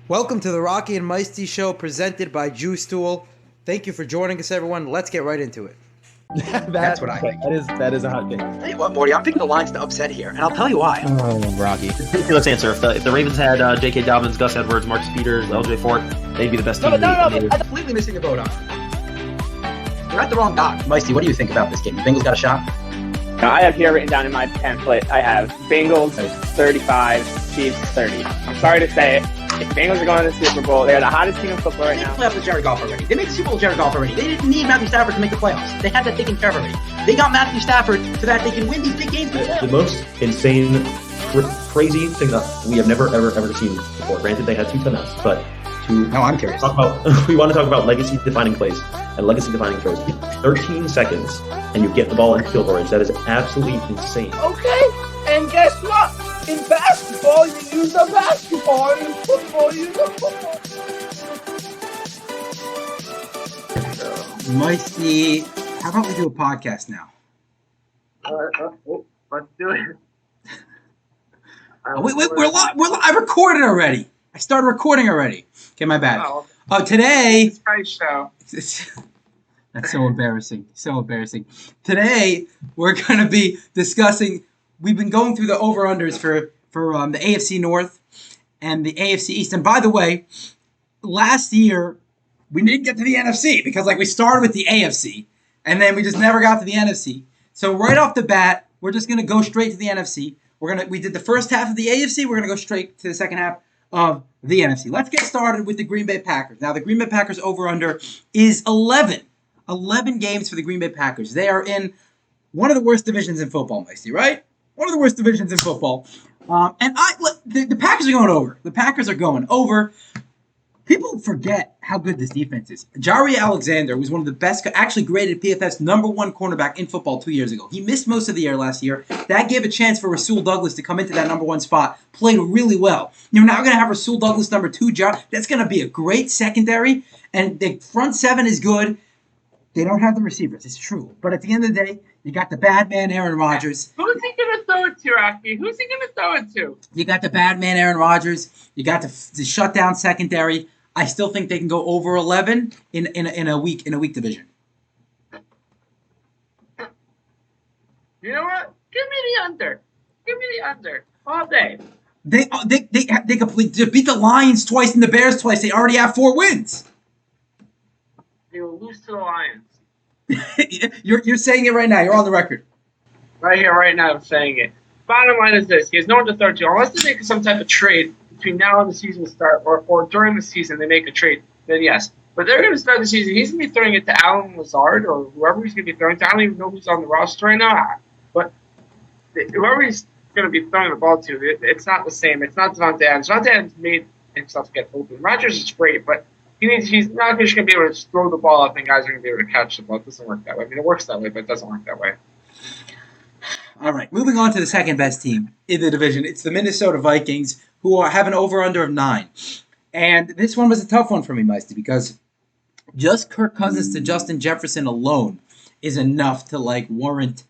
Welcome to the Rocky and Meisty show presented by Jew Stool. Thank you for joining us, everyone. Let's get right into it. That's what I think. That is a hot take. Tell you what, Morty, I'm picking the Lions to upset here, and I'll tell you why. Oh, Rocky. Ridiculous answer. If the Ravens had J.K. Dobbins, Gus Edwards, Marcus Peters, L.J. Fort, they'd be the best team. No, I'm completely missing the boat on. You're at the wrong dock. Meisty, what do you think about this game? The Bengals got a shot? I have here written down in my pamphlet, I have Bengals 35, Chiefs 30. I'm sorry to say it. If the Bengals are going to the Super Bowl, they're the hottest team in football right They now. made the playoffs with Jared Goff already. They made the Super Bowl with Jared Goff already. They didn't need Matthew Stafford to make the playoffs. They had that taken care of already. They got Matthew Stafford so that they can win these big games. The most insane, crazy thing that we have never, ever seen before. Granted, they had 2 timeouts, but No, I'm curious. we want to talk about legacy-defining plays and legacy-defining throws. 13 seconds, and you get the ball in field goal range. That is absolutely insane. Okay, and guess what? In basketball, you use a basketball. In football, you use a football. Meisty, how about we do a podcast now? Let's do it. Wait, we're live. I recorded already. I started recording already. Okay, my bad. Today. Price show. That's so embarrassing. So embarrassing. Today, we're going to be discussing. We've been going through the over-unders for the AFC North and the AFC East. And by the way, last year, we didn't get to the NFC because we started with the AFC, and then we just never got to the NFC. So right off the bat, we're just going to go straight to the NFC. We did the first half of the AFC. We're going to go straight to the second half of the NFC. Let's get started with the Green Bay Packers. Now, the Green Bay Packers over-under is 11. 11 games for the Green Bay Packers. They are in one of the worst divisions in football, Meisty, right? One of the worst divisions in football. The Packers are going over. The Packers are going over. People forget how good this defense is. Jaire Alexander was one of the best, actually graded PFF's #1 cornerback in football 2 years ago. He missed most of the year last year. That gave a chance for Rasul Douglas to come into that #1 spot. Played really well. You're now going to have Rasul Douglas #2. That's going to be a great secondary. And the front seven is good. They don't have the receivers. It's true. But at the end of the day, you got the bad man Aaron Rodgers. Who's he going to throw it to, Rocky? Who's he going to throw it to? You got the bad man Aaron Rodgers. You got the shutdown secondary. I still think they can go over 11 in a weak division. You know what? Give me the under. Give me the under all day. They completely beat the Lions twice and the Bears twice. They already have 4 wins. They will lose to the Lions. You're saying it right now. You're on the record. Right here, right now, I'm saying it. Bottom line is this. He has no one to throw to. Unless they make some type of trade between now and the season start, or during the season they make a trade, then yes. But they're going to start the season. He's going to be throwing it to Allen Lazard or whoever he's going to be throwing to. I don't even know who's on the roster right now. But whoever he's going to be throwing the ball to, it's not the same. It's not Devontae Adams. Devontae Adams made himself get open. Rodgers is great, but he's not just going to be able to just throw the ball up and guys are going to be able to catch the ball. It doesn't work that way. I mean, it works that way, but it doesn't work that way. All right, moving on to the second best team in the division. It's the Minnesota Vikings, who have an over-under of 9. And this one was a tough one for me, Meisty, because just Kirk Cousins to Justin Jefferson alone is enough to warrant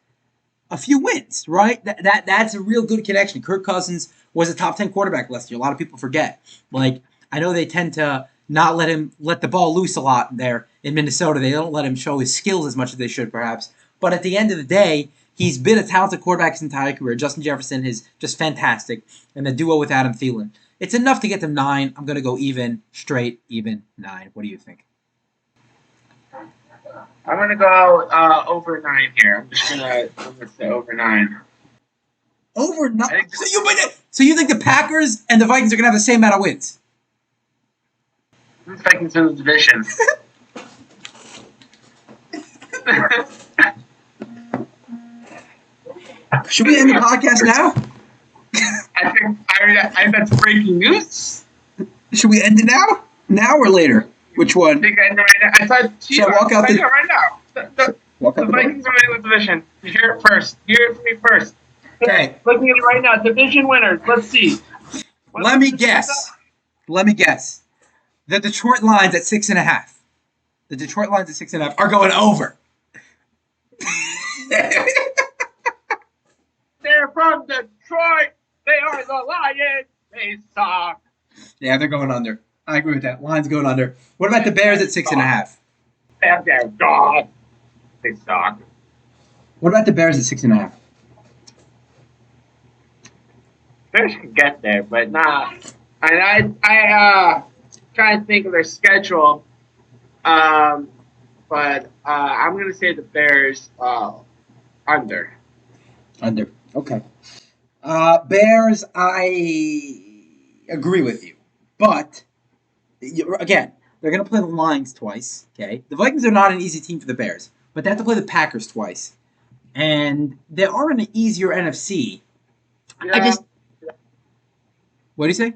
a few wins, right? That's a real good connection. Kirk Cousins was a top 10 quarterback last year. A lot of people forget. I know they tend to not let the ball loose a lot there in Minnesota. They don't let him show his skills as much as they should, perhaps. But at the end of the day, he's been a talented quarterback his entire career. Justin Jefferson is just fantastic. And the duo with Adam Thielen. It's enough to get them 9. I'm going to go straight even 9. What do you think? I'm going to go over 9 here. I'm going to say over 9. Over 9? So you think the Packers and the Vikings are going to have the same amount of wins? The Vikings in the division. Should we end the podcast now? I think that's breaking news. Should we end it now? Now or later? Which one? I think I end it right now. I thought Shall I walk out the right now. The Vikings are in the division. You hear it first. Hear it from me first. Okay. Looking at it right now. Division winners. Let's see. Let me guess. The Detroit Lions at 6.5. The Detroit Lions at 6.5 are going over. They're from Detroit. They are the Lions. They suck. Yeah, they're going under. I agree with that. Line's going under. What about the Bears at 6.5? They're God. They suck. What about the Bears at 6.5? Bears can get there, but not. And trying to think of their schedule. But I'm gonna say the Bears under. Under. Okay. Bears, I agree with you. But, again, they're going to play the Lions twice. Okay. The Vikings are not an easy team for the Bears, but they have to play the Packers twice. And they are in an easier NFC. Yeah. What do you say?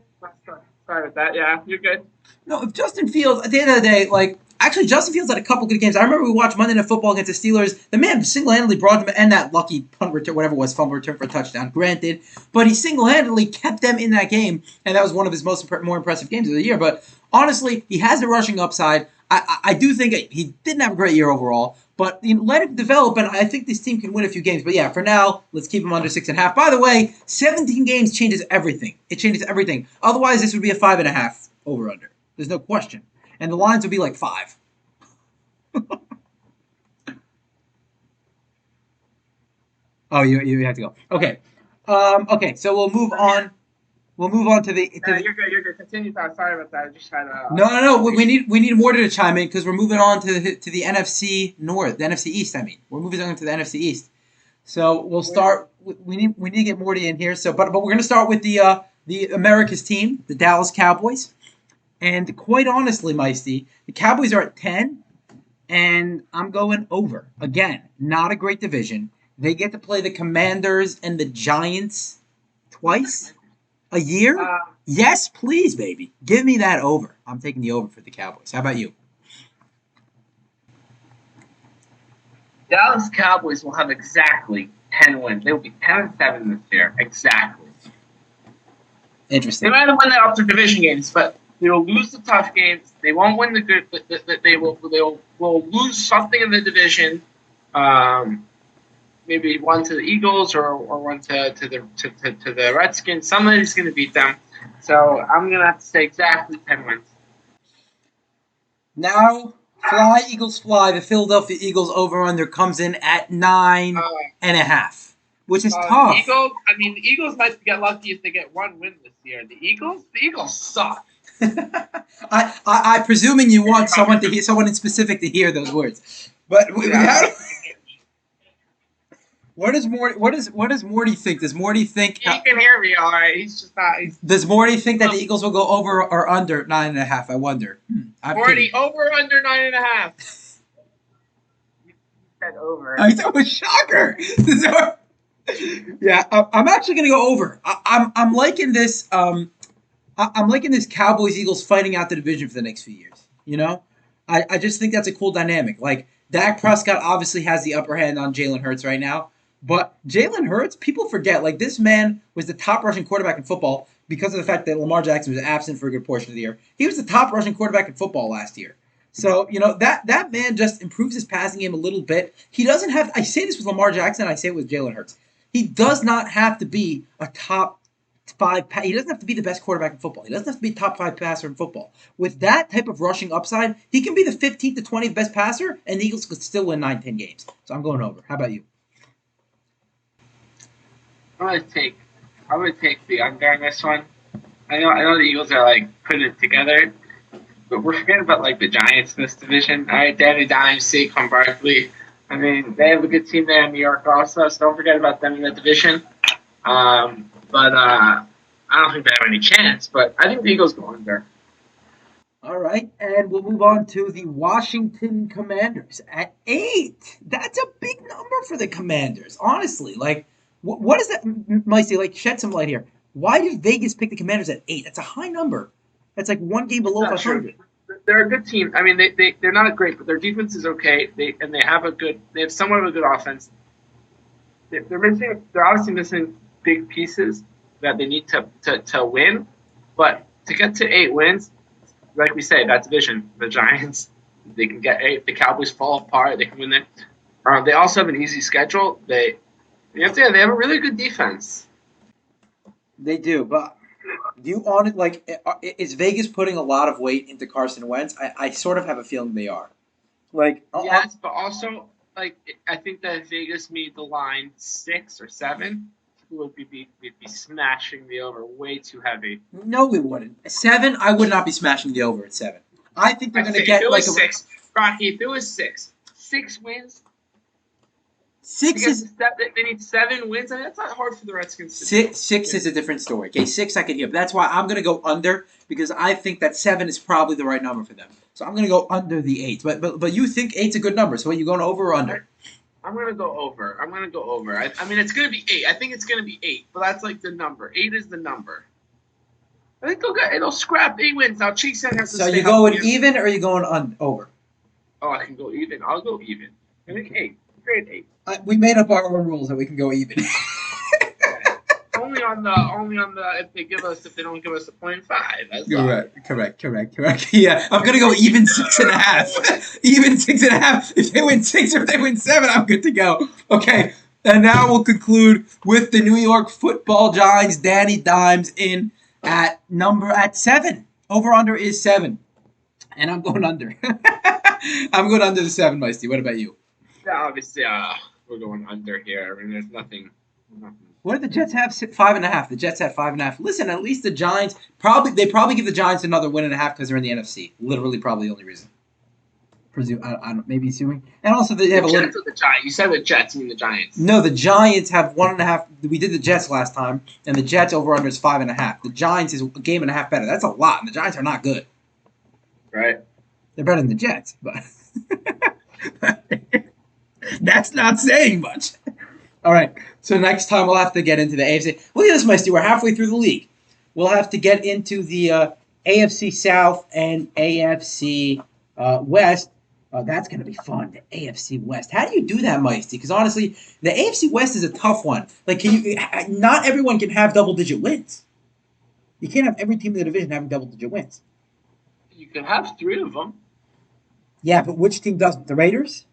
Sorry about that. Yeah, you're good. No, if Justin Fields, at the end of the day, actually, Justin Fields had a couple good games. I remember we watched Monday Night Football against the Steelers. The man single-handedly brought them, and that lucky punt return, whatever it was, fumble return for a touchdown, granted. But he single-handedly kept them in that game, and that was one of his more impressive games of the year. But honestly, he has the rushing upside. I do think he didn't have a great year overall, but let it develop, and I think this team can win a few games. But yeah, for now, let's keep him under 6.5. By the way, 17 games changes everything. It changes everything. Otherwise, this would be a 5.5 over-under. There's no question. And the lines would be like 5. Oh, you have to go. Okay. Okay, so we'll move on. We'll move on to the. You're good. You're good. Continue. Sorry about that. I just had a. No. We need more to chime in because we're moving on to the NFC North, the NFC East. I mean, we're moving on to the NFC East. So we'll start. We need to get Morty in here. So, but we're going to start with the America's team, the Dallas Cowboys. And quite honestly, Meisty, the Cowboys are at 10, and I'm going over. Again, not a great division. They get to play the Commanders and the Giants twice a year? Yes, please, baby. Give me that over. I'm taking the over for the Cowboys. How about you? Dallas Cowboys will have exactly 10 wins. They will be 10-7 this year. Exactly. Interesting. They might have won that off their division games, but they will lose the tough games. They won't win the good. They will lose something in the division. Maybe one to the Eagles or one to the Redskins. Somebody's going to beat them. So I'm going to have to say exactly 10 wins. Now, fly, Eagles, fly. The Philadelphia Eagles over-under comes in at 9.5, which is tough. The Eagles might get lucky if they get one win this year. The Eagles suck. I presuming you want someone in specific to hear those words, but we have. What does Morty think? Does Morty think he can hear me all right? He's just not. Does Morty think that the Eagles will go over or under 9.5? I wonder. Morty, over under 9.5. You said over. I thought it was shocker. Yeah, I'm actually gonna go over. I'm liking this. I'm liking this Cowboys Eagles fighting out the division for the next few years. You know, I just think that's a cool dynamic. Like Dak Prescott obviously has the upper hand on Jalen Hurts right now. But Jalen Hurts, people forget, like this man was the top rushing quarterback in football because of the fact that Lamar Jackson was absent for a good portion of the year. He was the top rushing quarterback in football last year. So, that man just improves his passing game a little bit. He doesn't have, I say this with Lamar Jackson, I say it with Jalen Hurts. He does not have to be a top 5, he doesn't have to be the best quarterback in football. He doesn't have to be top 5 passer in football. With that type of rushing upside, he can be the 15th to 20th best passer, and the Eagles could still win 9-10 games. So I'm going over. How about you? I'm gonna take the under on this one. I know the Eagles are putting it together, but we're forgetting about the Giants in this division. All right, Danny Dimes, Saquon Barkley. I mean, they have a good team there in New York also, so don't forget about them in that division. But I don't think they have any chance. But I think the Eagles go under. All right, and we'll move on to the Washington Commanders at 8. That's a big number for the Commanders, honestly. What is that, Meisty? Shed some light here. Why did Vegas pick the Commanders at 8? That's a high number. That's one game below 500. They're a good team. I mean, they're not great, but their defense is okay. They have somewhat of a good offense. They're obviously missing big pieces that they need to win, but to get to 8 wins, like we say, that division, the Giants, they can get 8. The Cowboys fall apart. They can win there. They also have an easy schedule. They have a really good defense. They do, but Do you on it like is Vegas putting a lot of weight into Carson Wentz? I sort of have a feeling they are. Like Yes, but also like I think that if Vegas made the line 6 or 7, we'd be smashing the over way too heavy. no, we wouldn't. 7, I would not be smashing the over at 7. I think they're I'd going say to get if it like was 6, Rocky. If it was 6 wins. 6 Because is they need 7 wins, and that's not hard for the Redskins to do. 6 is a different story. Okay, 6 I can hear, but that's why I'm going to go under because I think that 7 is probably the right number for them. So I'm going to go under the 8. But you think 8's a good number? So are you going over or under? I'm gonna go over. I mean, it's gonna be 8. I think it's gonna be 8, but that's like the number. 8 is the number. I think they'll scrap 8 wins. Now Chiefs have to. So stay you going healthy. even or are you going over? Oh, I can go even. I'll go even. I think 8. Grade 8. We made up our own rules that we can go even. only on the if they don't give us a 0.5. That's all. Correct. Yeah, I'm gonna go even 6.5. Even 6.5. If they win 6 or if they win 7, I'm good to go. Okay, and now we'll conclude with the New York Football Giants. Danny Dimes in at 7. Over under is 7, and I'm going under. I'm going under the 7, Meisty. What about you? Yeah, obviously, we're going under here. I mean, there's nothing. What did the Jets have? 5.5. The Jets had 5.5. Listen, at least the Giants probably give the Giants another 1.5 because they're in the NFC. Literally, probably the only reason. I don't. Maybe assuming, and also they have a little. Jets or the Giants? You said the Jets, you mean the Giants? No, the Giants have 1.5. We did the Jets last time, and the Jets over under is 5.5. The Giants is a game and a half better. That's a lot, and the Giants are not good. Right. They're better than the Jets, but that's not saying much. All right, so next time we'll have to get into the AFC. Look at this, Meisty. We're halfway through the league. We'll have to get into the AFC South and AFC West. That's going to be fun, the AFC West. How do you do that, Meisty? Because honestly, the AFC West is a tough one. Like, not everyone can have double-digit wins. You can't have every team in the division having double-digit wins. You can have 3 of them. Yeah, but which team doesn't? The Raiders?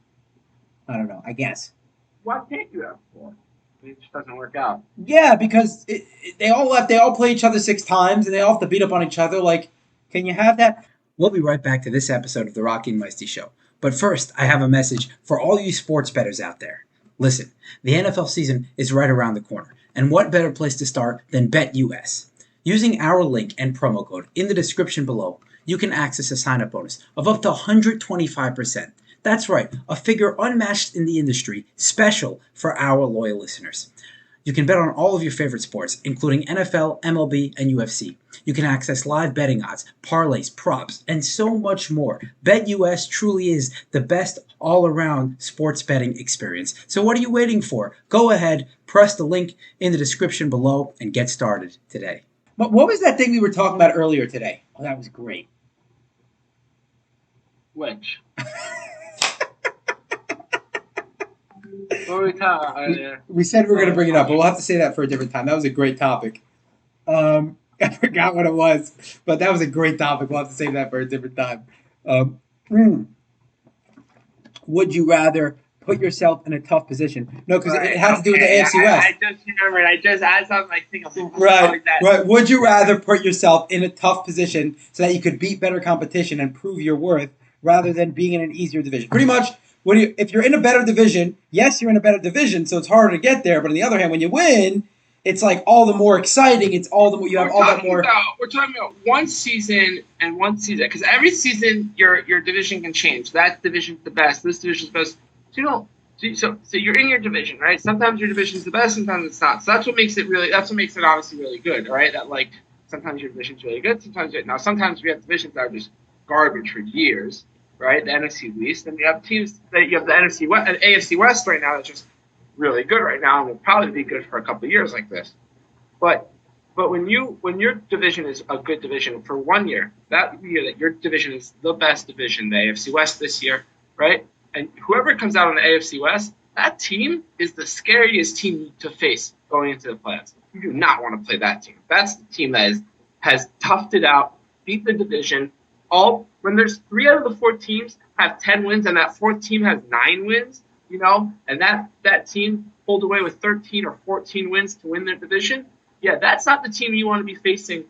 I don't know. I guess. Why can't you have 4? It just doesn't work out. Yeah, because they all play each other 6 times, and they all have to beat up on each other. Like, can you have that? We'll be right back to this episode of the Rocky and Meisty Show. But first, I have a message for all you sports bettors out there. Listen, the NFL season is right around the corner, and what better place to start than BetUS? Using our link and promo code in the description below, you can access a sign-up bonus of up to 125%. That's right, a figure unmatched in the industry, special for our loyal listeners. You can bet on all of your favorite sports, including NFL, MLB, and UFC. You can access live betting odds, parlays, props, and so much more. BetUS truly is the best all-around sports betting experience. So what are you waiting for? Go ahead, press the link in the description below, and get started today. What was that thing we were talking about earlier today? Oh, that was great. Which? What were we talking about earlier? We said we were going to bring it up, but we'll have to say that for a different time. That was a great topic. I forgot what it was, but that was a great topic. We'll have to save that for a different time. Would you rather put yourself in a tough position? No, because it has to do with the AFC West. I just remembered. I just had something like think of Right. that. Right. Would you rather put yourself in a tough position so that you could beat better competition and prove your worth rather than being in an easier division? Pretty much, if you're in a better division, yes, you're in a better division, so it's harder to get there. But on the other hand, when you win, it's like all the more exciting. It's all the more you have all that more. We're talking about one season and one season because every season your division can change. That division's the best. This division's the best. So you're in your division, right? Sometimes your division's the best, sometimes it's not. So that's what makes it obviously really good, right? That like sometimes your division's really good, sometimes we have divisions that are just garbage for years, right? The NFC East, and you have teams that you have the NFC West and AFC West right now that's just really good right now and will probably be good for a couple of years like this. But when your division is a good division for 1 year, that year that your division is the best division, the AFC West this year, right? And whoever comes out on the AFC West, that team is the scariest team to face going into the playoffs. You do not want to play that team. That's the team that has toughed it out, beat the division. When there's 3 out of the 4 teams have 10 wins and that 4th team has 9 wins, and that team pulled away with 13 or 14 wins to win their division, yeah, that's not the team you want to be facing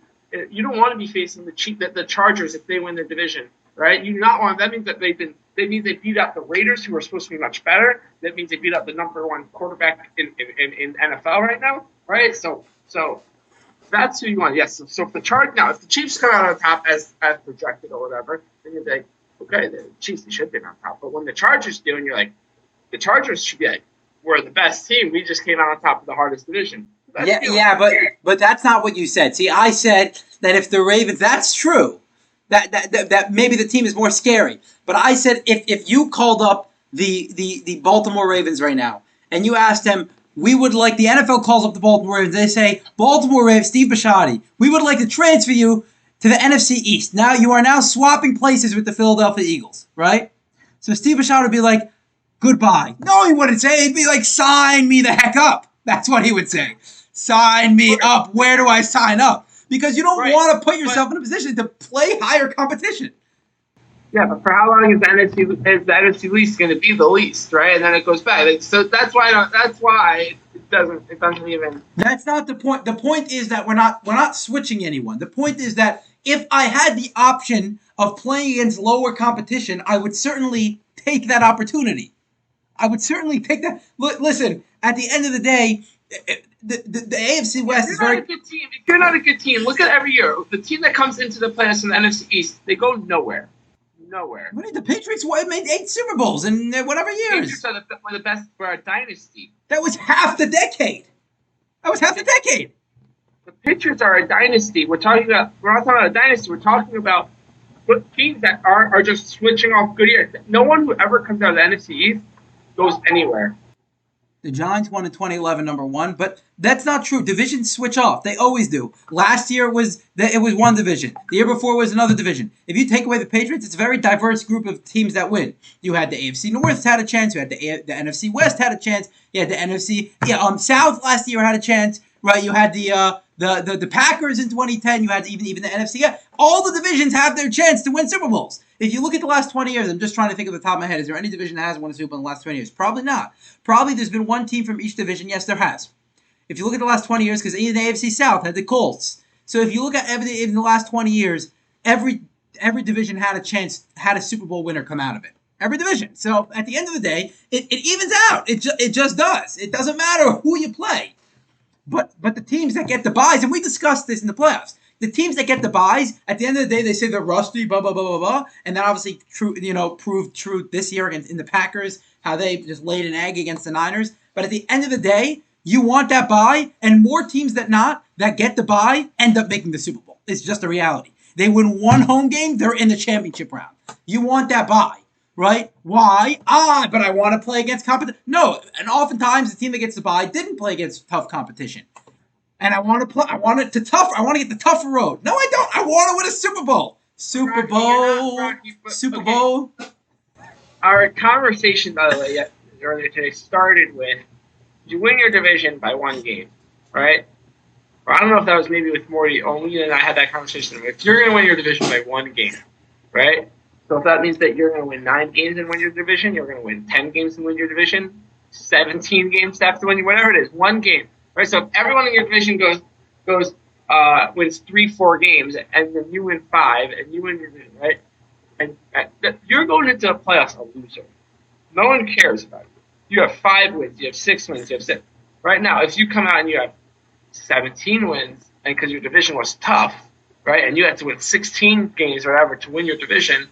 You don't want to be facing the Chargers if they win their division, right? You do not want. That means that they beat out the Raiders, who are supposed to be much better. That means they beat out the number one quarterback in NFL right now, right? So that's who you want. Yes. So if the Chiefs come out on top as projected or whatever, then you're like, okay, the Chiefs should be on top. But when the Chargers do, and you're like, the Chargers should be like, we're the best team. We just came out on top of the hardest division. But that's not what you said. See, I said that if the Ravens, that's true. That maybe the team is more scary. But I said if you called up the Baltimore Ravens right now and you asked them, we would like, the NFL calls up the Baltimore Ravens, they say, Baltimore Ravens, Steve Bisciotti, we would like to transfer you to the NFC East. Now you are now swapping places with the Philadelphia Eagles, right? So Steve Bisciotti would be like, goodbye. No, he wouldn't say. He'd be like, sign me the heck up. That's what he would say. Sign me up. Where do I sign up? Because you don't want to put yourself in a position to play higher competition. Yeah, but for how long is the NFC least going to be the least, right? And then it goes back. So that's why it doesn't even. That's not the point. The point is that we're not switching anyone. The point is that if I had the option of playing against lower competition, I would certainly take that opportunity. I would certainly take that. Listen, at the end of the day, the AFC West is very. If you're not a good team, look at every year. The team that comes into the playoffs in the NFC East, they go nowhere. Nowhere. What did the Patriots made 8 Super Bowls in whatever years? Patriots are the best for a dynasty. That was half the decade. The Patriots are a dynasty. We're not talking about a dynasty. We're talking about teams that are just switching off good years. No one who ever comes out of the NFC East goes anywhere. The Giants won in 2011, number one, but that's not true. Divisions switch off. They always do. Last year it was one division. The year before was another division. If you take away the Patriots, it's a very diverse group of teams that win. You had the AFC North had a chance. You had the NFC West had a chance. You had the NFC South last year had a chance. Right? You had the Packers in 2010. You had even the NFC. All the divisions have their chance to win Super Bowls. If you look at the last 20 years, I'm just trying to think of the top of my head. Is there any division that has won a Super Bowl in the last 20 years? Probably not. Probably there's been one team from each division. Yes, there has. If you look at the last 20 years, because even the AFC South had the Colts. So if you look at in the last 20 years, every division had a Super Bowl winner come out of it. Every division. So at the end of the day, it evens out. It just does. It doesn't matter who you play. But the teams that get the buys, and we discussed this in the playoffs, the teams that get the buys, at the end of the day, they say they're rusty, blah, blah, blah, blah, blah. And that obviously proved true this year in the Packers, how they just laid an egg against the Niners. But at the end of the day, you want that buy, and more teams that get the buy end up making the Super Bowl. It's just a reality. They win one home game, they're in the championship round. You want that buy, right? Why? But I want to play against competition. No, and oftentimes the team that gets the buy didn't play against tough competition. And I want to play. I want to get the tougher road. No, I don't. I want to win a Super Bowl. Super Bowl. Our conversation, by the way, earlier today started with, you win your division by one game, right? Or I don't know if that was maybe with Morty only, and I had that conversation. If you're going to win your division by one game, right? So if that means that you're going to win 9 games and win your division, you're going to win 10 games and win your division, 17 games to have to win, whatever it is, one game. Right, so if everyone in your division wins 3-4 games, and then you win 5, and you win your division, right? And you're going into the playoffs a loser. No one cares about you. You have 5 wins, you have 6 wins, you have 6. Right now, if you come out and you have 17 wins, and because your division was tough, right, and you had to win 16 games or whatever to win your division,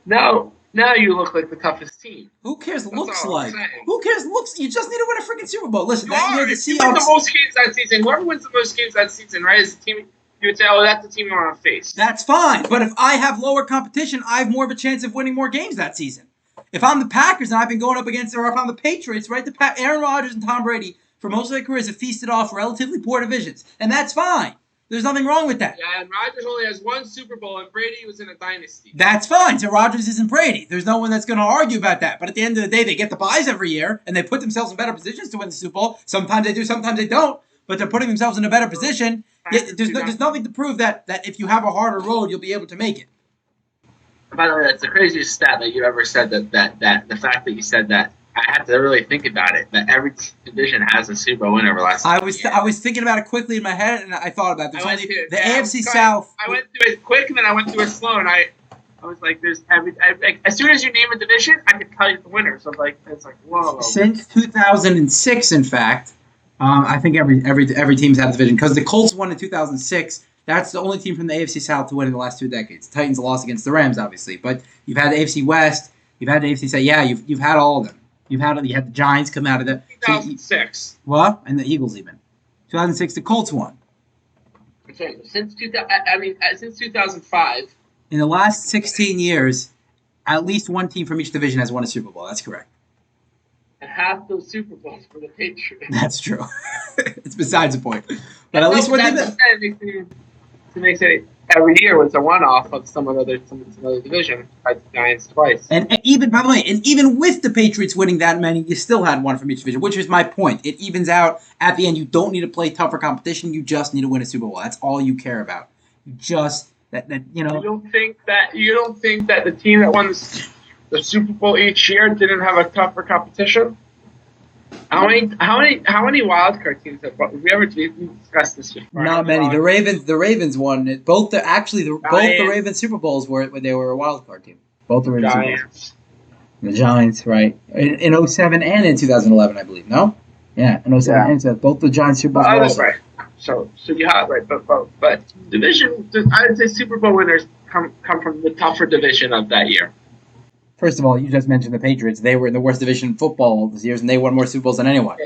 now you look like the toughest team. Who cares looks like? Who cares looks? You just need to win a freaking Super Bowl. Listen, that year the Seahawks. You win the most games that season. Whoever wins the most games that season, right, is the team. You would say, oh, that's the team you want to face. That's fine. But if I have lower competition, I have more of a chance of winning more games that season. If I'm the Packers and I've been going up against, or if I'm the Patriots, right, Aaron Rodgers and Tom Brady, for most of their careers, have feasted off relatively poor divisions. And that's fine. There's nothing wrong with that. Yeah, and Rodgers only has 1 Super Bowl, and Brady was in a dynasty. That's fine. So Rodgers isn't Brady. There's no one that's going to argue about that. But at the end of the day, they get the buys every year, and they put themselves in better positions to win the Super Bowl. Sometimes they do, sometimes they don't. But they're putting themselves in a better position. There's nothing to prove that if you have a harder road, you'll be able to make it. By the way, that's the craziest stat that you ever said. That the fact that you said that I had to really think about it. That every division has a Super Bowl winner over the last. I was thinking about it quickly in my head, and I thought about it. There's only the AFC South. I went through it quick, and then I went through it slow, and I was like, "There's as soon as you name a division, I can tell you the winner." So it's like, whoa. Since 2006, in fact, I think every team's had a division because the Colts won in 2006. That's the only team from the AFC South to win in the last 2 decades. Titans lost against the Rams, obviously, but you've had the AFC West, you've had the AFC South. Yeah, you've had all of them. You had the Giants come out of the 2006. What? And the Eagles even. 2006, the Colts won. Since 2005. In the last 16 years, at least one team from each division has won a Super Bowl. That's correct. And half those Super Bowls for the Patriots. That's true. It's besides the point. But at least one team. It makes it every year was a one-off of some other division. By the Giants twice. And even, by the way, even with the Patriots winning that many, you still had one from each division, which is my point. It evens out at the end. You don't need to play tougher competition. You just need to win a Super Bowl. That's all you care about. You just You don't think that the team that won the Super Bowl each year didn't have a tougher competition? How many wild card teams have we ever discussed this before? Not many. The Ravens won it. Both the Ravens Super Bowls were when they were a wild card team. Both the Ravens Super Bowls. The Giants, right? In 07 and in 2011, I believe. No? Yeah, in 07 and 2011. Both the Giants Super Bowls. That's right. So you have right, but division. I would say Super Bowl winners come from the tougher division of that year. First of all, you just mentioned the Patriots. They were in the worst division in football this year, and they won more Super Bowls than anyone.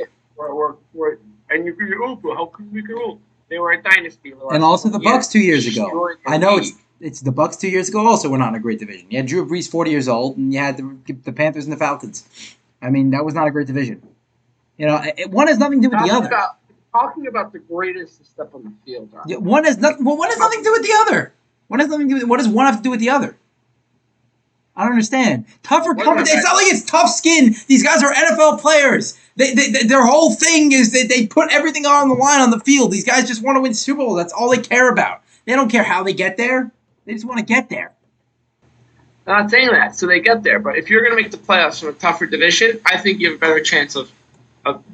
And you go, how can we go? They were a dynasty. And also the Bucs 2 years ago. I know it's the Bucs 2 years ago also were not in a great division. You had Drew Brees 40 years old, and you had the Panthers and the Falcons. I mean, that was not a great division. One has nothing to do with the other. Talking about the greatest step on the field. Yeah, one has nothing to do with the other. What does one have to do with the other? I don't understand. Tougher competition. It's not like it's tough skin. These guys are NFL players. Their whole thing is that they put everything on the line on the field. These guys just want to win Super Bowl. That's all they care about. They don't care how they get there. They just want to get there. I'm not saying that. So they get there. But if you're going to make the playoffs from a tougher division, I think you have a better chance of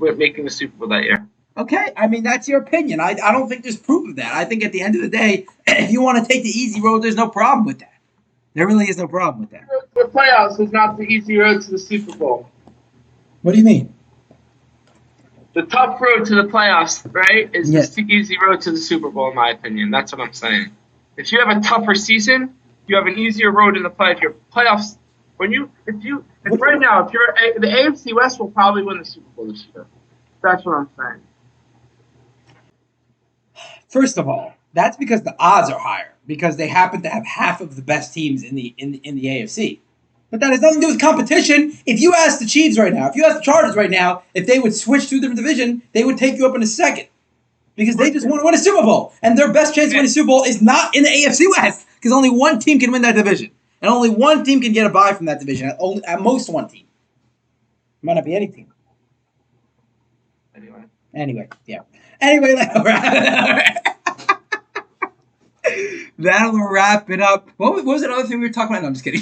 making the Super Bowl that year. Okay, I mean, that's your opinion. I don't think there's proof of that. I think at the end of the day, if you want to take the easy road, there's no problem with that. There really is no problem with that. The playoffs is not the easy road to the Super Bowl. What do you mean? The tough road to the playoffs, right, is the easy road to the Super Bowl, in my opinion. That's what I'm saying. If you have a tougher season, you have an easier road in the playoffs. Your playoffs, right now, if you're the AFC West will probably win the Super Bowl this year. That's what I'm saying. First of all, that's because the odds are higher because they happen to have half of the best teams in the AFC. But that has nothing to do with competition. If you ask the Chiefs right now, if you ask the Chargers right now, if they would switch to a different division, they would take you up in a second because they just want to win a Super Bowl, and their best chance to win a Super Bowl is not in the AFC West because only one team can win that division, and only one team can get a bye from that division. At most, one team. It might not be any team. Anyway, yeah. Anyway, that'll wrap it up. What was another thing we were talking about? No, I'm just kidding.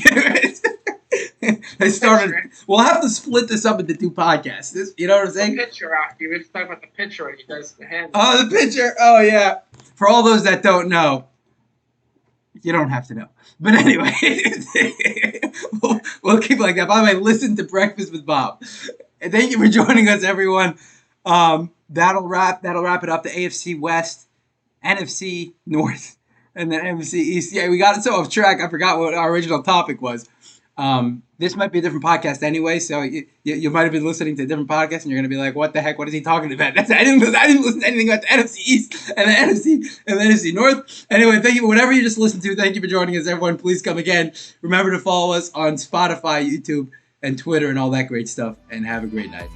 We'll have to split this up into 2 podcasts. You know what I'm saying? The pitcher out. You were talking about the pitcher when he does the hand. Oh, the pitcher. Oh, yeah. For all those that don't know, you don't have to know. But anyway, we'll keep like that. By the way, listen to Breakfast with Bob. And thank you for joining us, everyone. That'll wrap it up. The AFC West, NFC North, and then NFC East. Yeah, we got so off track. I forgot what our original topic was. This might be a different podcast anyway, so you might have been listening to a different podcast, and you're gonna be like, "What the heck? What is he talking about?" I didn't listen to anything about the NFC East and the NFC North. Anyway, thank you for whatever you just listened to. Thank you for joining us, everyone. Please come again. Remember to follow us on Spotify, YouTube, and Twitter, and all that great stuff. And have a great night.